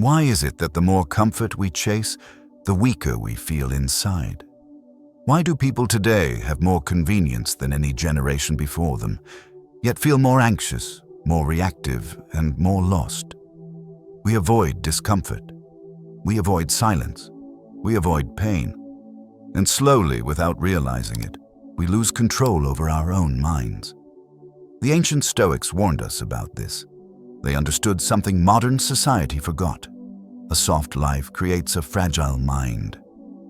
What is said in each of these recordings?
Why is it that the more comfort we chase, the weaker we feel inside? Why do people today have more convenience than any generation before them, yet feel more anxious, more reactive, and more lost? We avoid discomfort. We avoid silence. We avoid pain. And slowly, without realizing it, we lose control over our own minds. The ancient Stoics warned us about this. They understood something modern society forgot. A soft life creates a fragile mind.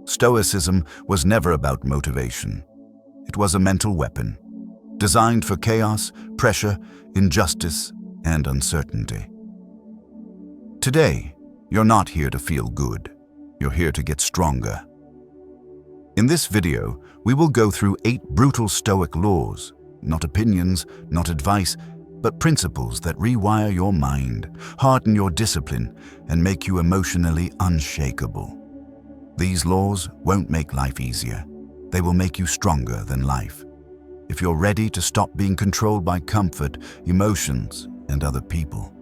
Stoicism was never about motivation. It was a mental weapon, designed for chaos, pressure, injustice, and uncertainty. Today, you're not here to feel good. You're here to get stronger. In this video, we will go through 8 brutal Stoic laws, not opinions, not advice, but principles that rewire your mind, harden your discipline, and make you emotionally unshakable. These laws won't make life easier. They will make you stronger than life. If you're ready to stop being controlled by comfort, emotions, and other people.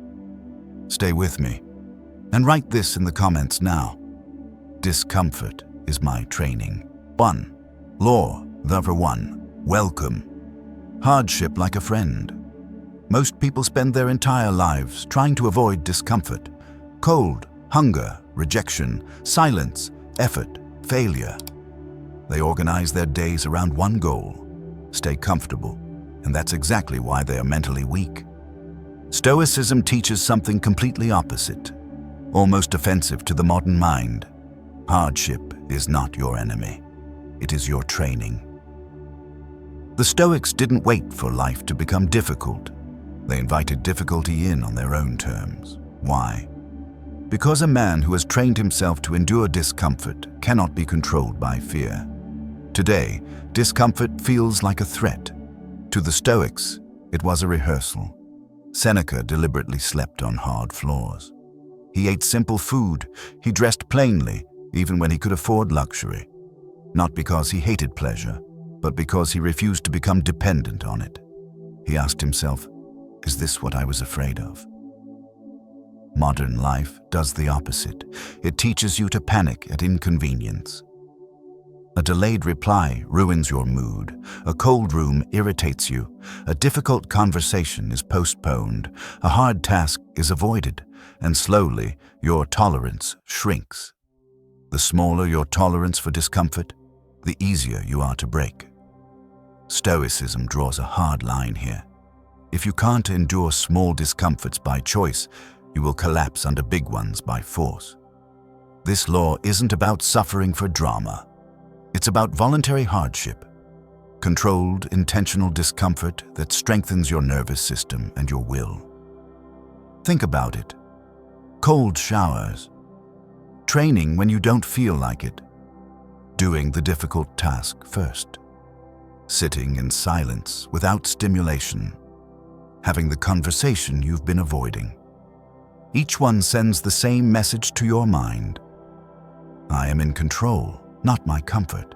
Stay with me, and write this in the comments now. Discomfort is my training. 1. Law number 1. Welcome. Hardship like a friend. Most people spend their entire lives trying to avoid discomfort. Cold, hunger, rejection, silence, effort, failure. They organize their days around one goal: stay comfortable, and that's exactly why they are mentally weak. Stoicism teaches something completely opposite, almost offensive to the modern mind. Hardship is not your enemy. It is your training. The Stoics didn't wait for life to become difficult. They invited difficulty in on their own terms. Why? Because a man who has trained himself to endure discomfort cannot be controlled by fear. Today, discomfort feels like a threat. To the Stoics, it was a rehearsal. Seneca deliberately slept on hard floors. He ate simple food. He dressed plainly, even when he could afford luxury. Not because he hated pleasure, but because he refused to become dependent on it. He asked himself, is this what I was afraid of? Modern life does the opposite. It teaches you to panic at inconvenience. A delayed reply ruins your mood. A cold room irritates you. A difficult conversation is postponed. A hard task is avoided. And slowly, your tolerance shrinks. The smaller your tolerance for discomfort, the easier you are to break. Stoicism draws a hard line here. If you can't endure small discomforts by choice, you will collapse under big ones by force. This law isn't about suffering for drama. It's about voluntary hardship, controlled, intentional discomfort that strengthens your nervous system and your will. Think about it. Cold showers, training when you don't feel like it, doing the difficult task first, sitting in silence without stimulation, having the conversation you've been avoiding. Each one sends the same message to your mind. I am in control, not my comfort.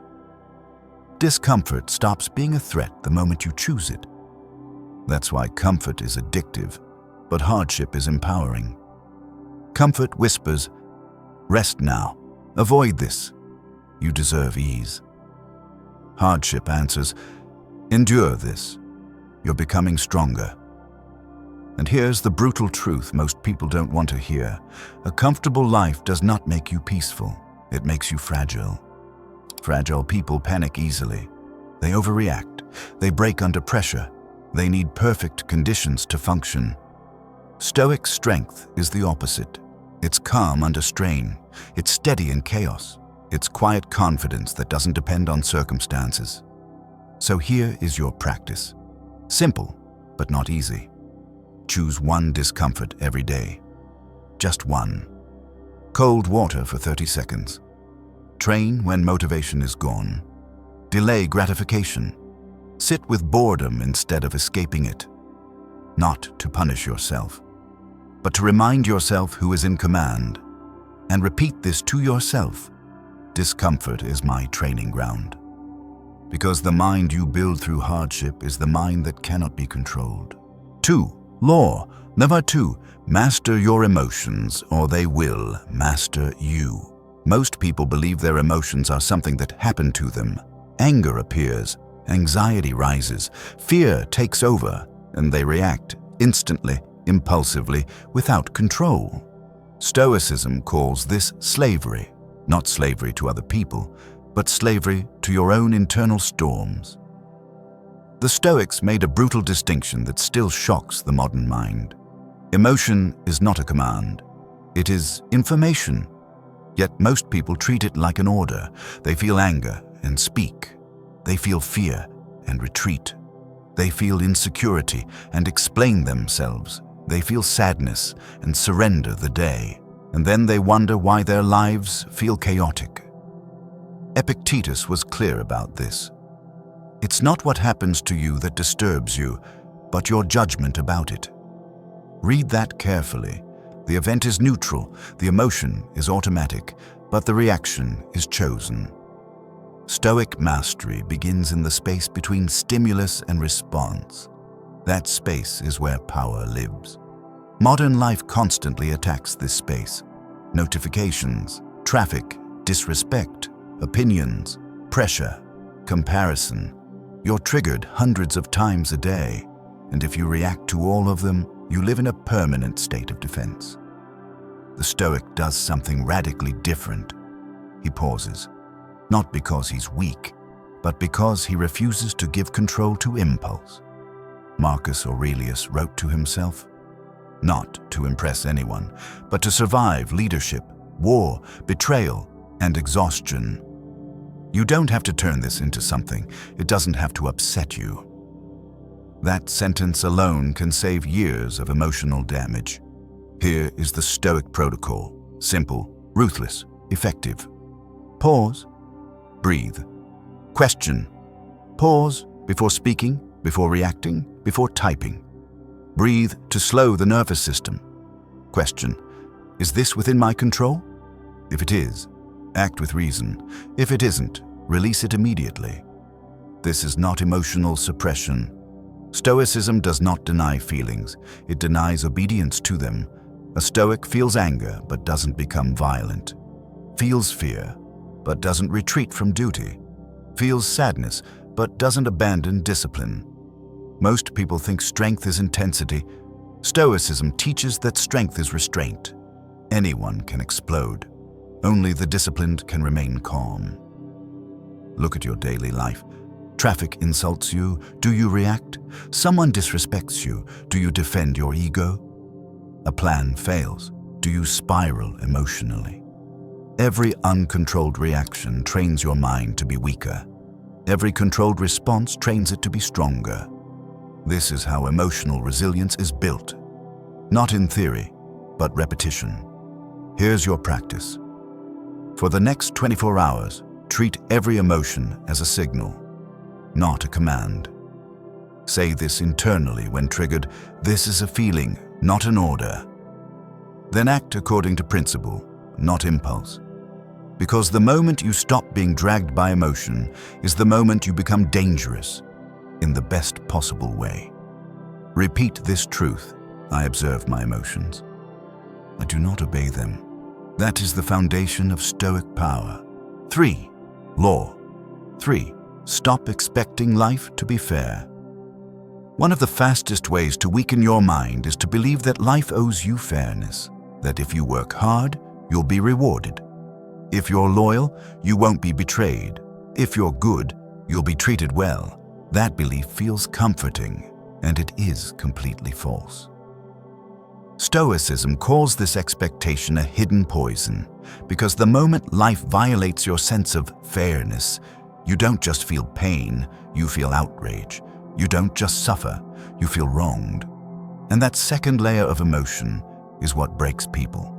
Discomfort stops being a threat the moment you choose it. That's why comfort is addictive, but hardship is empowering. Comfort whispers, rest now, avoid this, you deserve ease. Hardship answers, endure this, you're becoming stronger. And here's the brutal truth most people don't want to hear. A comfortable life does not make you peaceful. It makes you fragile. Fragile people panic easily. They overreact. They break under pressure. They need perfect conditions to function. Stoic strength is the opposite. It's calm under strain. It's steady in chaos. It's quiet confidence that doesn't depend on circumstances. So here is your practice. Simple, but not easy. Choose one discomfort every day. Just one. Cold water for 30 seconds. Train when motivation is gone. Delay gratification. Sit with boredom instead of escaping it. Not to punish yourself, but to remind yourself who is in command. And repeat this to yourself. Discomfort is my training ground. Because the mind you build through hardship is the mind that cannot be controlled. 2. Law Number 2, master your emotions or they will master you. Most people believe their emotions are something that happened to them. Anger appears, anxiety rises, fear takes over, and they react instantly, impulsively, without control. Stoicism calls this slavery, not slavery to other people, but slavery to your own internal storms. The Stoics made a brutal distinction that still shocks the modern mind. Emotion is not a command. It is information. Yet most people treat it like an order. They feel anger and speak. They feel fear and retreat. They feel insecurity and explain themselves. They feel sadness and surrender the day. And then they wonder why their lives feel chaotic. Epictetus was clear about this. It's not what happens to you that disturbs you, but your judgment about it. Read that carefully. The event is neutral, the emotion is automatic, but the reaction is chosen. Stoic mastery begins in the space between stimulus and response. That space is where power lives. Modern life constantly attacks this space. Notifications, traffic, disrespect, opinions, pressure, comparison. You're triggered hundreds of times a day, and if you react to all of them, you live in a permanent state of defense. The Stoic does something radically different. He pauses, not because he's weak, but because he refuses to give control to impulse. Marcus Aurelius wrote to himself, not to impress anyone, but to survive leadership, war, betrayal, and exhaustion. You don't have to turn this into something. It doesn't have to upset you. That sentence alone can save years of emotional damage. Here is the Stoic protocol. Simple, ruthless, effective. Pause. Breathe. Question. Pause before speaking, before reacting, before typing. Breathe to slow the nervous system. Question. Is this within my control? If it is, act with reason. If it isn't, release it immediately. This is not emotional suppression. Stoicism does not deny feelings. It denies obedience to them. A Stoic feels anger but doesn't become violent. Feels fear but doesn't retreat from duty. Feels sadness but doesn't abandon discipline. Most people think strength is intensity. Stoicism teaches that strength is restraint. Anyone can explode. Only the disciplined can remain calm. Look at your daily life. Traffic insults you. Do you react? Someone disrespects you. Do you defend your ego? A plan fails. Do you spiral emotionally? Every uncontrolled reaction trains your mind to be weaker. Every controlled response trains it to be stronger. This is how emotional resilience is built. Not in theory, but repetition. Here's your practice. For the next 24 hours, treat every emotion as a signal, not a command. Say this internally when triggered. This is a feeling, not an order. Then act according to principle, not impulse. Because the moment you stop being dragged by emotion is the moment you become dangerous in the best possible way. Repeat this truth. I observe my emotions. I do not obey them. That is the foundation of Stoic power. 3. Law. 3. Stop expecting life to be fair. One of the fastest ways to weaken your mind is to believe that life owes you fairness, that if you work hard, you'll be rewarded. If you're loyal, you won't be betrayed. If you're good, you'll be treated well. That belief feels comforting, and it is completely false. Stoicism calls this expectation a hidden poison, because the moment life violates your sense of fairness, you don't just feel pain, you feel outrage. You don't just suffer, you feel wronged. And that second layer of emotion is what breaks people.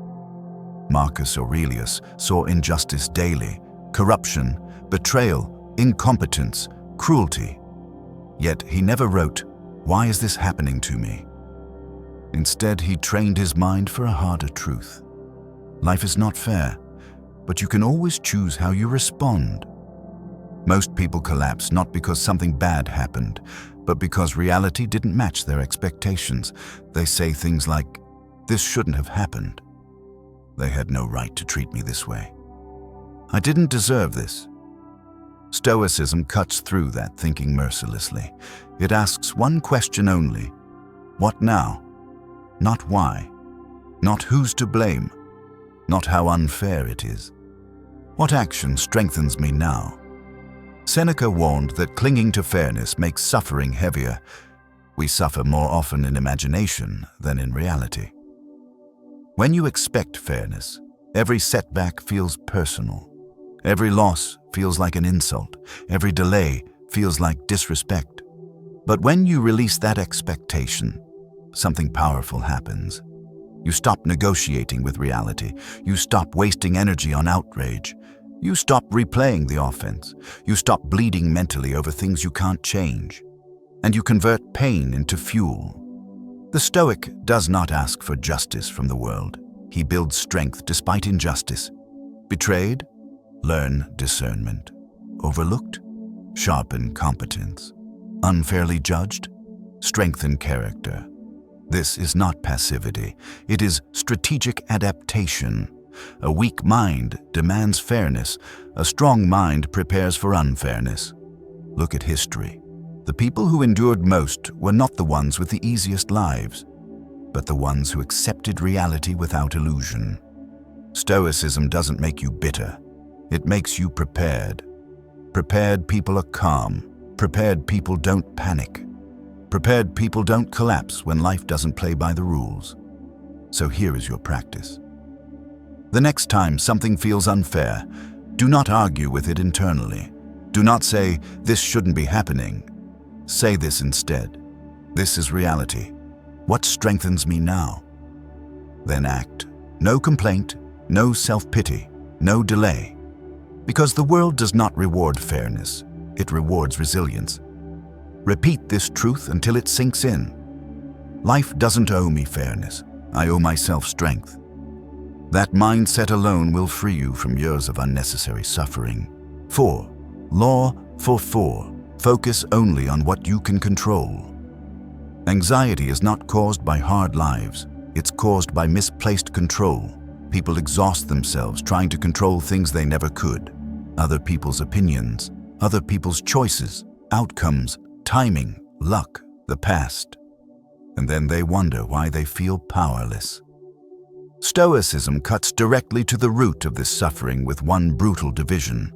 Marcus Aurelius saw injustice daily, corruption, betrayal, incompetence, cruelty. Yet he never wrote, "Why is this happening to me?" Instead, he trained his mind for a harder truth. Life is not fair, but you can always choose how you respond. Most people collapse not because something bad happened, but because reality didn't match their expectations. They say things like, "This shouldn't have happened. They had no right to treat me this way. I didn't deserve this." Stoicism cuts through that thinking mercilessly. It asks one question only: what now? Not why. Not who's to blame. Not how unfair it is. What action strengthens me now? Seneca warned that clinging to fairness makes suffering heavier. We suffer more often in imagination than in reality. When you expect fairness, every setback feels personal. Every loss feels like an insult. Every delay feels like disrespect. But when you release that expectation, something powerful happens. You stop negotiating with reality. You stop wasting energy on outrage. You stop replaying the offense. You stop bleeding mentally over things you can't change. And you convert pain into fuel. The Stoic does not ask for justice from the world. He builds strength despite injustice. Betrayed? Learn discernment. Overlooked? Sharpen competence. Unfairly judged? Strengthen character. This is not passivity. It is strategic adaptation. A weak mind demands fairness. A strong mind prepares for unfairness. Look at history. The people who endured most were not the ones with the easiest lives, but the ones who accepted reality without illusion. Stoicism doesn't make you bitter. It makes you prepared. Prepared people are calm. Prepared people don't panic. Prepared people don't collapse when life doesn't play by the rules. So here is your practice. The next time something feels unfair, do not argue with it internally. Do not say, "This shouldn't be happening." Say this instead: "This is reality. What strengthens me now?" Then act. No complaint, no self-pity, no delay. Because the world does not reward fairness, it rewards resilience. Repeat this truth until it sinks in. Life doesn't owe me fairness. I owe myself strength. That mindset alone will free you from years of unnecessary suffering. 4. Law for 4. Focus only on what you can control. Anxiety is not caused by hard lives. It's caused by misplaced control. People exhaust themselves trying to control things they never could. Other people's opinions, other people's choices, outcomes, timing, luck, the past. And then they wonder why they feel powerless. Stoicism cuts directly to the root of this suffering with one brutal division.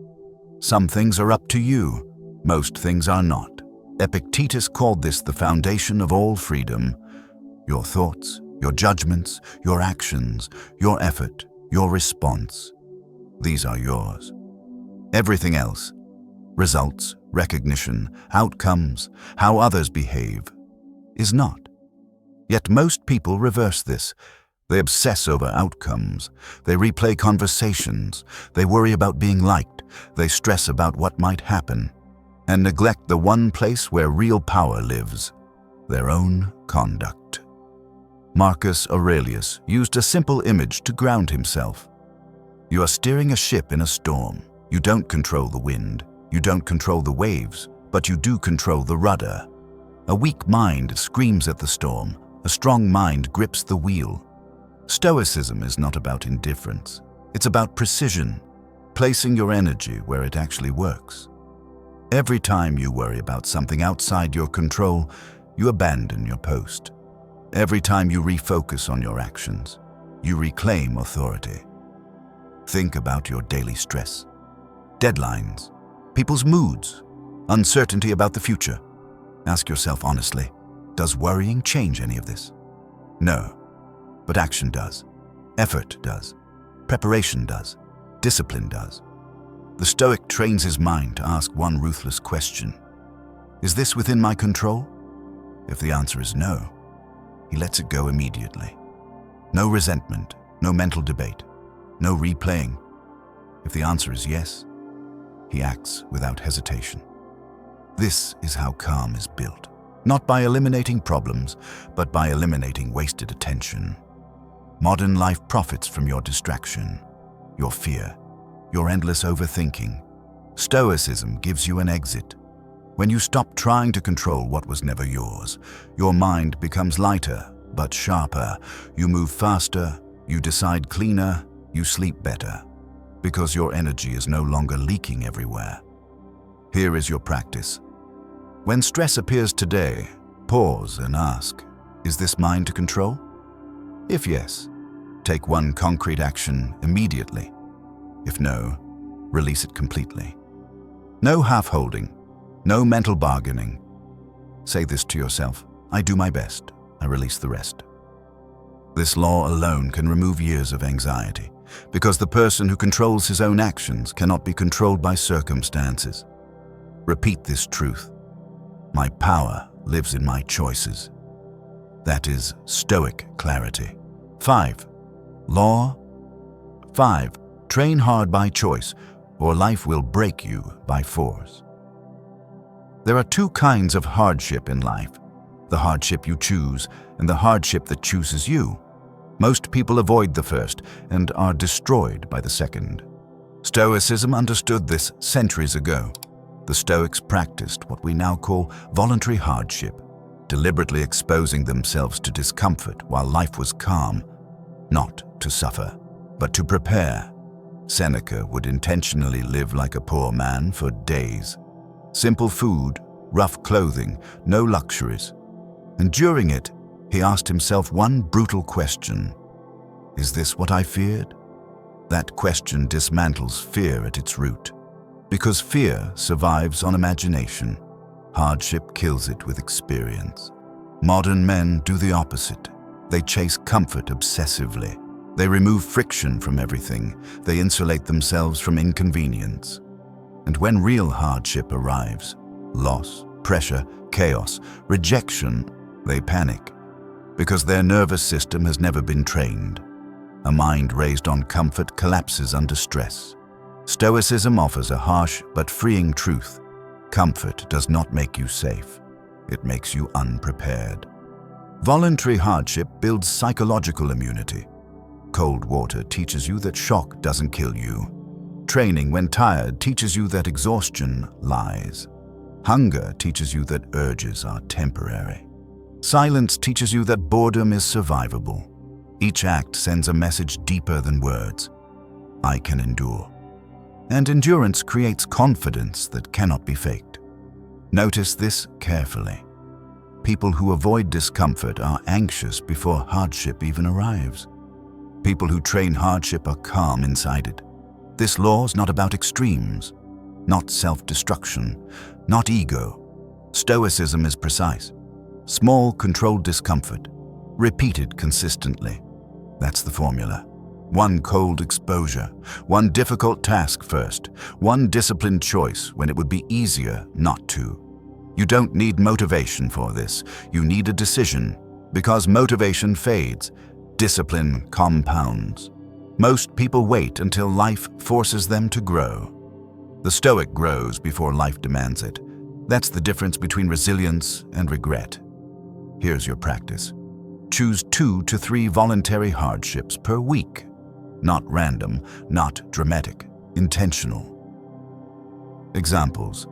Some things are up to you, most things are not. Epictetus called this the foundation of all freedom. Your thoughts, your judgments, your actions, your effort, your response. These are yours. Everything else, results, recognition, outcomes, how others behave, is not. Yet most people reverse this. They obsess over outcomes. They replay conversations. They worry about being liked. They stress about what might happen, and neglect the one place where real power lives: their own conduct. Marcus Aurelius used a simple image to ground himself. You are steering a ship in a storm. You don't control the wind. You don't control the waves, but you do control the rudder. A weak mind screams at the storm. A strong mind grips the wheel. Stoicism is not about indifference. It's about precision, placing your energy where it actually works. Every time you worry about something outside your control, you abandon your post. Every time you refocus on your actions, you reclaim authority. Think about your daily stress, deadlines, people's moods, uncertainty about the future. Ask yourself honestly, does worrying change any of this? No. But action does. Effort does. Preparation does. Discipline does. The Stoic trains his mind to ask one ruthless question: is this within my control? If the answer is no, he lets it go immediately. No resentment, no mental debate, no replaying. If the answer is yes, he acts without hesitation. This is how calm is built, not by eliminating problems, but by eliminating wasted attention. Modern life profits from your distraction, your fear, your endless overthinking. Stoicism gives you an exit. When you stop trying to control what was never yours, your mind becomes lighter but sharper. You move faster, you decide cleaner, you sleep better, because your energy is no longer leaking everywhere. Here is your practice. When stress appears today, pause and ask, is this mine to control? If yes, take one concrete action immediately. If no, release it completely. No half-holding, no mental bargaining. Say this to yourself, I do my best, I release the rest. This law alone can remove years of anxiety, because the person who controls his own actions cannot be controlled by circumstances. Repeat this truth. My power lives in my choices. That is Stoic clarity. 5. Law 5. Train hard by choice, or life will break you by force. There are two kinds of hardship in life: the hardship you choose and the hardship that chooses you. Most people avoid the first and are destroyed by the second. Stoicism understood this centuries ago. The Stoics practiced what we now call voluntary hardship, deliberately exposing themselves to discomfort while life was calm, not to suffer, but to prepare. Seneca would intentionally live like a poor man for days. Simple food, rough clothing, no luxuries. And during it, he asked himself one brutal question: is this what I feared? That question dismantles fear at its root. Because fear survives on imagination, hardship kills it with experience. Modern men do the opposite. They chase comfort obsessively. They remove friction from everything. They insulate themselves from inconvenience. And when real hardship arrives, loss, pressure, chaos, rejection, they panic, because their nervous system has never been trained. A mind raised on comfort collapses under stress. Stoicism offers a harsh but freeing truth. Comfort does not make you safe. It makes you unprepared. Voluntary hardship builds psychological immunity. Cold water teaches you that shock doesn't kill you. Training when tired teaches you that exhaustion lies. Hunger teaches you that urges are temporary. Silence teaches you that boredom is survivable. Each act sends a message deeper than words. I can endure. And endurance creates confidence that cannot be faked. Notice this carefully. People who avoid discomfort are anxious before hardship even arrives. People who train hardship are calm inside it. This law is not about extremes, not self-destruction, not ego. Stoicism is precise. Small, controlled discomfort, repeated consistently. That's the formula. One cold exposure, one difficult task first, one disciplined choice when it would be easier not to. You don't need motivation for this. You need a decision, because motivation fades, discipline compounds. Most people wait until life forces them to grow. The Stoic grows before life demands it. That's the difference between resilience and regret. Here's your practice. Choose 2 to 3 voluntary hardships per week. Not random, not dramatic, intentional. Examples: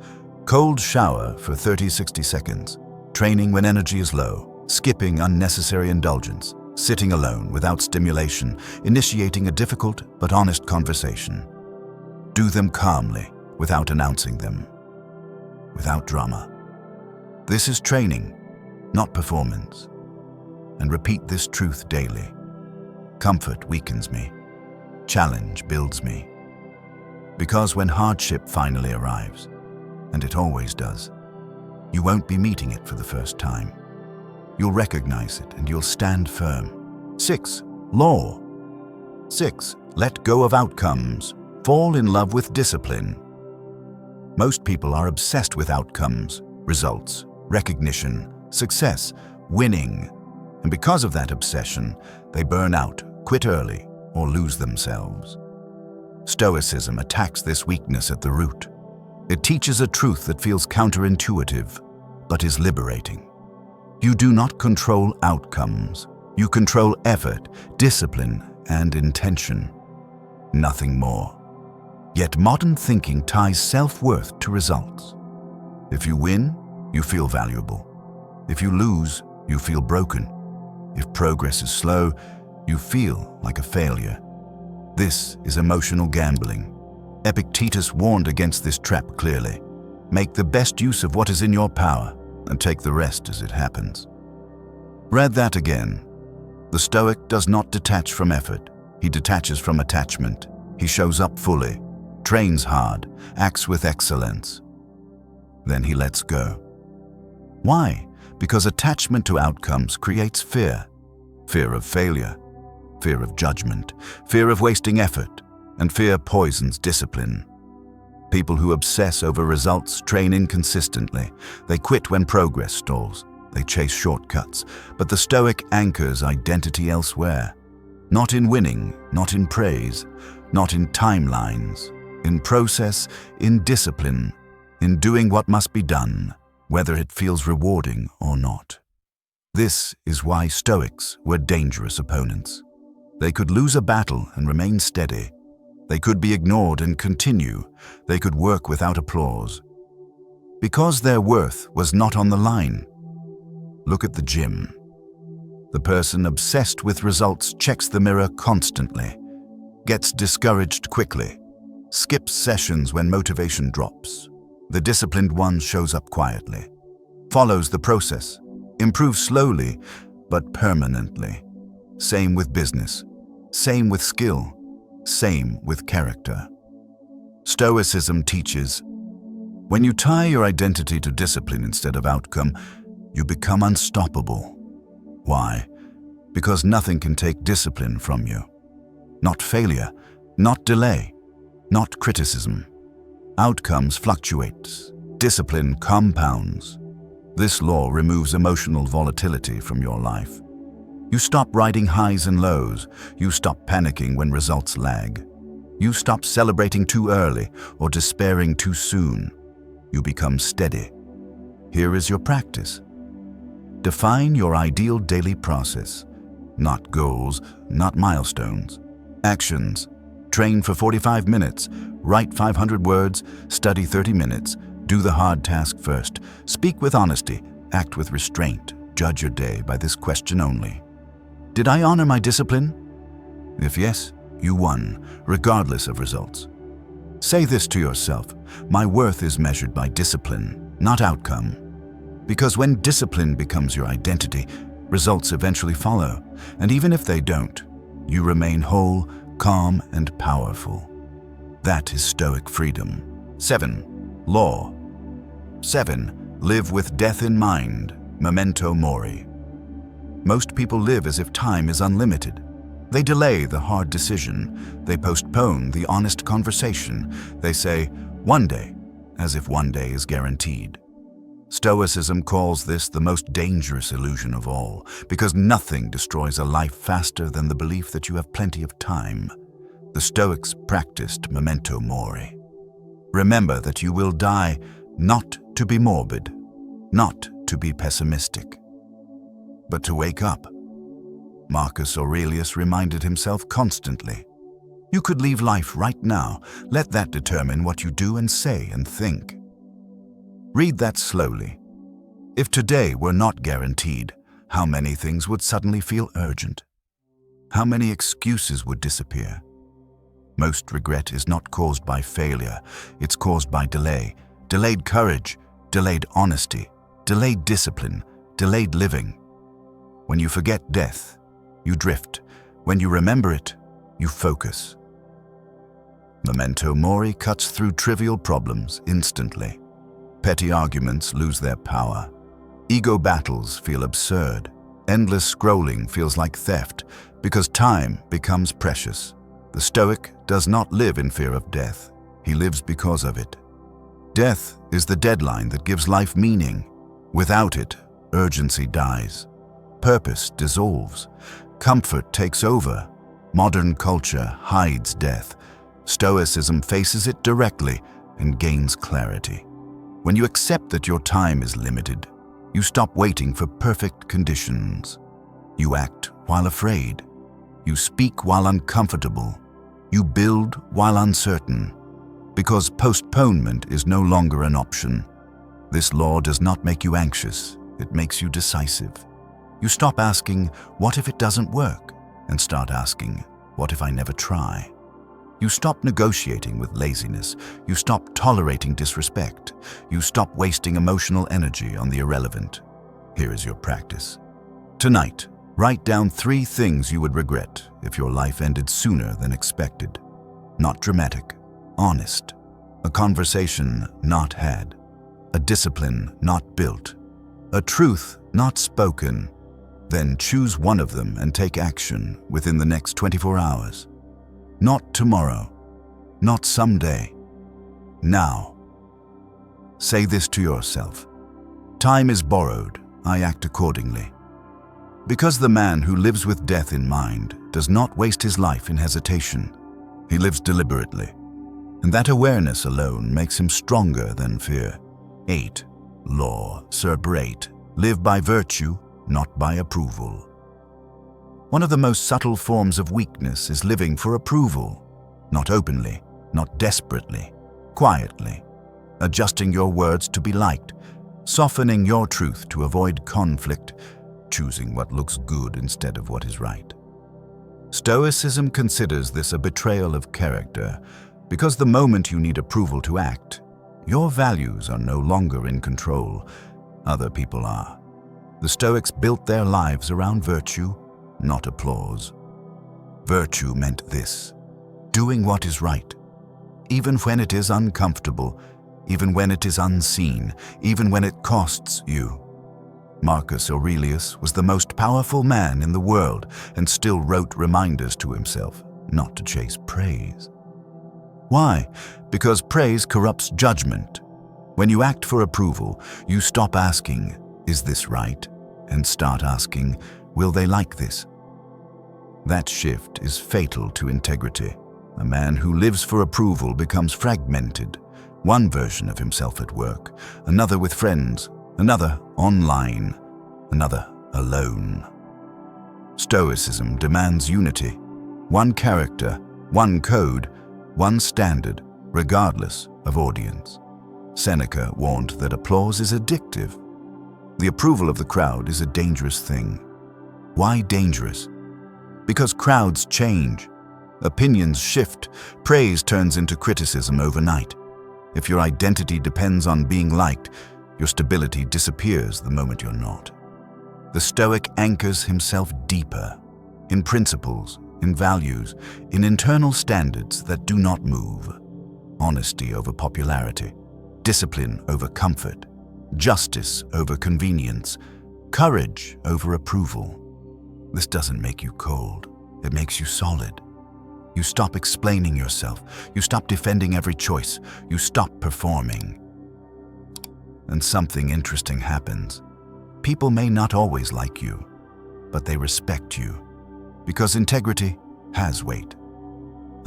cold shower for 30-60 seconds, training when energy is low, skipping unnecessary indulgence, sitting alone without stimulation, initiating a difficult but honest conversation. Do them calmly, without announcing them, without drama. This is training, not performance. And repeat this truth daily. Comfort weakens me. Challenge builds me. Because when hardship finally arrives, and it always does, you won't be meeting it for the first time. You'll recognize it and you'll stand firm. 6. Law 6. Let go of outcomes. Fall in love with discipline. Most people are obsessed with outcomes, results, recognition, success, winning. And because of that obsession, they burn out, quit early, or lose themselves. Stoicism attacks this weakness at the root. It teaches a truth that feels counterintuitive, but is liberating. You do not control outcomes. You control effort, discipline, and intention. Nothing more. Yet modern thinking ties self-worth to results. If you win, you feel valuable. If you lose, you feel broken. If progress is slow, you feel like a failure. This is emotional gambling. Epictetus warned against this trap clearly. Make the best use of what is in your power and take the rest as it happens. Read that again. The Stoic does not detach from effort. He detaches from attachment. He shows up fully, trains hard, acts with excellence. Then he lets go. Why? Because attachment to outcomes creates fear. Fear of failure, fear of judgment, fear of wasting effort, and fear poisons discipline. People who obsess over results train inconsistently. They quit when progress stalls. They chase shortcuts. But the Stoic anchors identity elsewhere. Not in winning, not in praise, not in timelines. In process, in discipline, in doing what must be done, whether it feels rewarding or not. This is why Stoics were dangerous opponents. They could lose a battle and remain steady. They could be ignored and continue. They could work without applause. Because their worth was not on the line. Look at the gym. The person obsessed with results checks the mirror constantly, gets discouraged quickly, skips sessions when motivation drops. The disciplined one shows up quietly, follows the process, improves slowly but permanently. Same with business, same with skill, same with character. Stoicism teaches, when you tie your identity to discipline instead of outcome, you become unstoppable. Why? Because nothing can take discipline from you. Not failure, not delay, not criticism. Outcomes fluctuate. Discipline compounds. This law removes emotional volatility from your life. You stop riding highs and lows. You stop panicking when results lag. You stop celebrating too early or despairing too soon. You become steady. Here is your practice. Define your ideal daily process. Not goals, not milestones. Actions. Train for 45 minutes. Write 500 words. Study 30 minutes. Do the hard task first. Speak with honesty. Act with restraint. Judge your day by this question only. Did I honor my discipline? If yes, you won, regardless of results. Say this to yourself. My worth is measured by discipline, not outcome. Because when discipline becomes your identity, results eventually follow. And even if they don't, you remain whole, calm, and powerful. That is Stoic freedom. 7. Law. 7. Live with death in mind. Memento Mori. Most people live as if time is unlimited. They delay the hard decision. They postpone the honest conversation. They say, one day, as if one day is guaranteed. Stoicism calls this the most dangerous illusion of all, because nothing destroys a life faster than the belief that you have plenty of time. The Stoics practiced Memento Mori. Remember that you will die, not to be morbid, not to be pessimistic, but to wake up. Marcus Aurelius reminded himself constantly. You could leave life right now. Let that determine what you do and say and think. Read that slowly. If today were not guaranteed, how many things would suddenly feel urgent? How many excuses would disappear? Most regret is not caused by failure. It's caused by delay. Delayed courage, delayed honesty, delayed discipline, delayed living. When you forget death, you drift. When you remember it, you focus. Memento Mori cuts through trivial problems instantly. Petty arguments lose their power. Ego battles feel absurd. Endless scrolling feels like theft because time becomes precious. The Stoic does not live in fear of death. He lives because of it. Death is the deadline that gives life meaning. Without it, urgency dies. Purpose dissolves. Comfort takes over. Modern culture hides death. Stoicism faces it directly and gains clarity. When you accept that your time is limited, you stop waiting for perfect conditions. You act while afraid. You speak while uncomfortable. You build while uncertain. Because postponement is no longer an option. This law does not make you anxious, it makes you decisive. You stop asking, "What if it doesn't work?" and start asking, "What if I never try?" You stop negotiating with laziness. You stop tolerating disrespect. You stop wasting emotional energy on the irrelevant. Here is your practice. Tonight, write down 3 things you would regret if your life ended sooner than expected. Not dramatic, honest. A conversation not had. A discipline not built. A truth not spoken. Then choose one of them and take action within the next 24 hours. Not tomorrow, not someday, now. Say this to yourself. Time is borrowed, I act accordingly. Because the man who lives with death in mind does not waste his life in hesitation. He lives deliberately. And that awareness alone makes him stronger than fear. 8. Law, Serb 8. Live by virtue, not by approval. One of the most subtle forms of weakness is living for approval. Not openly, not desperately, quietly. Adjusting your words to be liked, softening your truth to avoid conflict, choosing what looks good instead of what is right. Stoicism considers this a betrayal of character, because the moment you need approval to act, your values are no longer in control. Other people are. The Stoics built their lives around virtue, not applause. Virtue meant this: doing what is right, even when it is uncomfortable, even when it is unseen, even when it costs you. Marcus Aurelius was the most powerful man in the world and still wrote reminders to himself not to chase praise. Why? Because praise corrupts judgment. When you act for approval, you stop asking, "Is this right?" and start asking, "Will they like this?" That shift is fatal to integrity. A man who lives for approval becomes fragmented. One version of himself at work, another with friends, another online, another alone. Stoicism demands unity. One character, one code, one standard, regardless of audience. Seneca warned that applause is addictive. The approval of the crowd is a dangerous thing. Why dangerous? Because crowds change. Opinions shift. Praise turns into criticism overnight. If your identity depends on being liked, your stability disappears the moment you're not. The Stoic anchors himself deeper, in principles, in values, in internal standards that do not move. Honesty over popularity, discipline over comfort, justice over convenience, courage over approval. This doesn't make you cold, it makes you solid. You stop explaining yourself, you stop defending every choice, you stop performing. And something interesting happens. People may not always like you, but they respect you, because integrity has weight.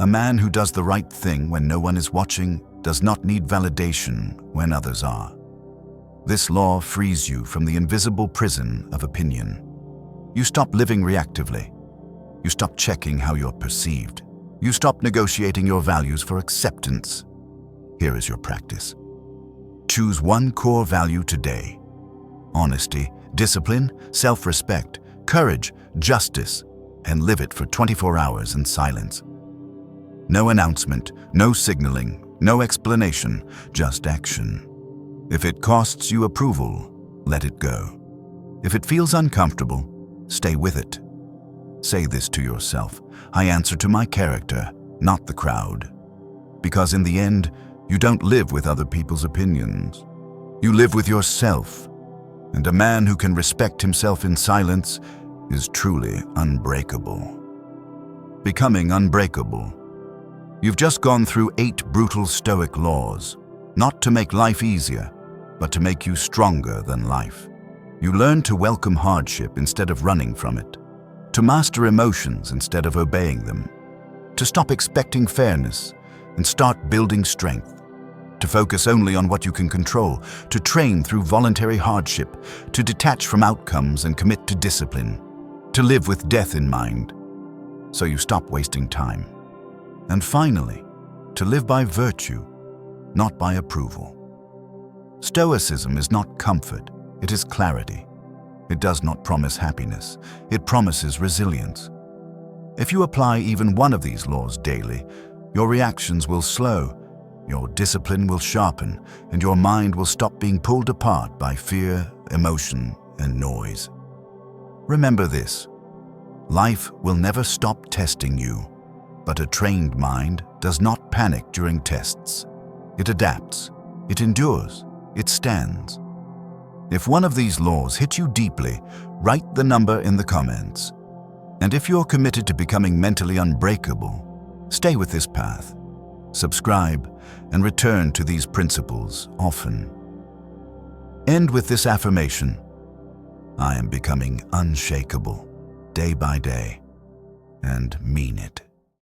A man who does the right thing when no one is watching does not need validation when others are. This law frees you from the invisible prison of opinion. You stop living reactively. You stop checking how you're perceived. You stop negotiating your values for acceptance. Here is your practice. Choose one core value today. Honesty, discipline, self-respect, courage, justice, and live it for 24 hours in silence. No announcement, no signaling, no explanation, just action. If it costs you approval, let it go. If it feels uncomfortable, stay with it. Say this to yourself: I answer to my character, not the crowd. Because in the end, you don't live with other people's opinions. You live with yourself. And a man who can respect himself in silence is truly unbreakable. Becoming unbreakable. You've just gone through 8 brutal Stoic laws, not to make life easier, but to make you stronger than life. You learn to welcome hardship instead of running from it, to master emotions instead of obeying them, to stop expecting fairness and start building strength, to focus only on what you can control, to train through voluntary hardship, to detach from outcomes and commit to discipline, to live with death in mind, so you stop wasting time. And finally, to live by virtue, not by approval. Stoicism is not comfort, it is clarity. It does not promise happiness, it promises resilience. If you apply even one of these laws daily, your reactions will slow, your discipline will sharpen, and your mind will stop being pulled apart by fear, emotion, and noise. Remember this: life will never stop testing you, but a trained mind does not panic during tests. It adapts, it endures, it stands. If one of these laws hit you deeply, write the number in the comments. And if you're committed to becoming mentally unbreakable, stay with this path. Subscribe and return to these principles often. End with this affirmation: I am becoming unshakable day by day, and mean it.